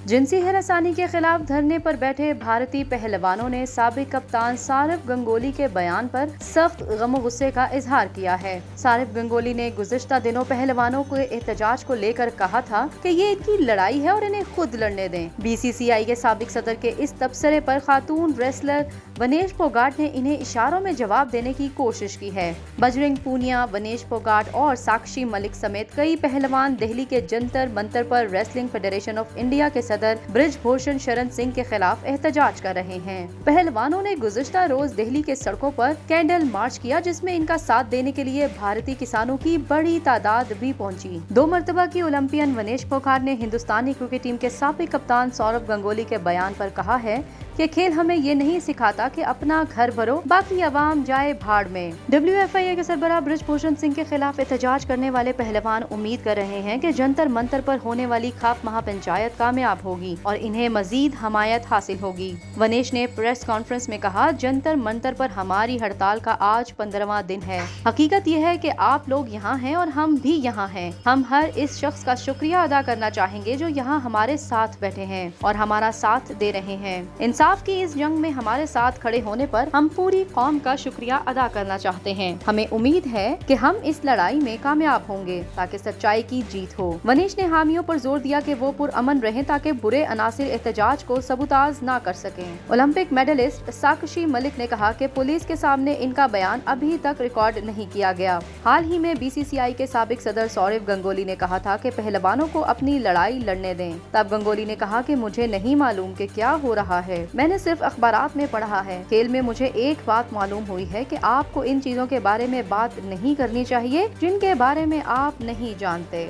जिनसी हरासानी के खिलाफ धरने पर बैठे भारतीय पहलवानों ने साबिक कप्तान सौरव गंगोली के बयान पर सख्त गम गुस्से का इजहार किया है। सौरव गंगोली ने गुज़िश्ता दिनों पहलवानों के एहतजाज को लेकर कहा था कि ये इनकी लड़ाई है और इन्हें खुद लड़ने दें। बीसीसीआई के साबिक सदर के इस तबसरे पर खातून रेसलर वनेश फोगाट ने इन्हें इशारों में जवाब देने की कोशिश की है। बजरंग पूनिया, वनेश फोगाट और साक्षी मलिक समेत कई पहलवान दिल्ली के जंतर मंतर पर रेसलिंग फेडरेशन ऑफ इंडिया के सदर बृजभूषण शरण सिंह के खिलाफ एहतजाज कर रहे हैं। पहलवानों ने गुज़िश्ता रोज दिल्ली के सड़कों पर कैंडल मार्च किया, जिसमें इनका साथ देने के लिए भारतीय किसानों की बड़ी तादाद भी पहुंची। 2 मरतबा की ओलंपियन वनेश फोगाट ने हिंदुस्तानी क्रिकेट टीम के साबिक कप्तान सौरव गंगोली के बयान पर कहा है कि खेल हमें ये नहीं सिखाता कि अपना घर भरो, बाकी अवाम जाए भाड़ में। WFIA के सरबराह बृजभूषण सिंह के खिलाफ एहतजाज करने वाले पहलवान उम्मीद कर रहे हैं कि जंतर मंतर पर होने वाली खाप महापंचायत कामयाब होगी और इन्हें मजीद हमायत हासिल होगी। वनेश ने प्रेस कॉन्फ्रेंस में कहा, जंतर मंतर पर हमारी हड़ताल का आज 15वां दिन है। हकीकत यह है कि आप लोग यहाँ हैं और हम भी यहाँ हैं। हम हर इस शख्स का शुक्रिया अदा करना चाहेंगे जो यहाँ हमारे साथ बैठे हैं और हमारा साथ दे रहे हैं। इंसाफ की इस जंग में हमारे साथ खड़े होने पर हम पूरी कौम का शुक्रिया अदा करना चाहते हैं। हमें उम्मीद है कि हम इस लड़ाई में कामयाब होंगे ताकि सच्चाई की जीत हो। वनेश ने हामियों पर जोर दिया कि वो पुरअमन रहें ताकि बुरे अनासिर एहतजाज को सबूताज ना कर सकें। ओलंपिक मेडलिस्ट साक्षी मलिक ने कहा कि पुलिस के सामने इनका बयान अभी तक रिकॉर्ड नहीं किया गया। हाल ही में बीसीसीआई के साबिक सदर सौरव गंगोली ने कहा था कि पहलवानों को अपनी लड़ाई लड़ने दें। तब गंगोली ने कहा कि मुझे नहीं मालूम कि क्या हो रहा है, मैंने सिर्फ अखबारात में पढ़ा है। खेल में मुझे एक बात मालूम हुई है कि आपको इन चीजों के बारे में बात नहीं करनी चाहिए जिनके बारे में आप नहीं जानते।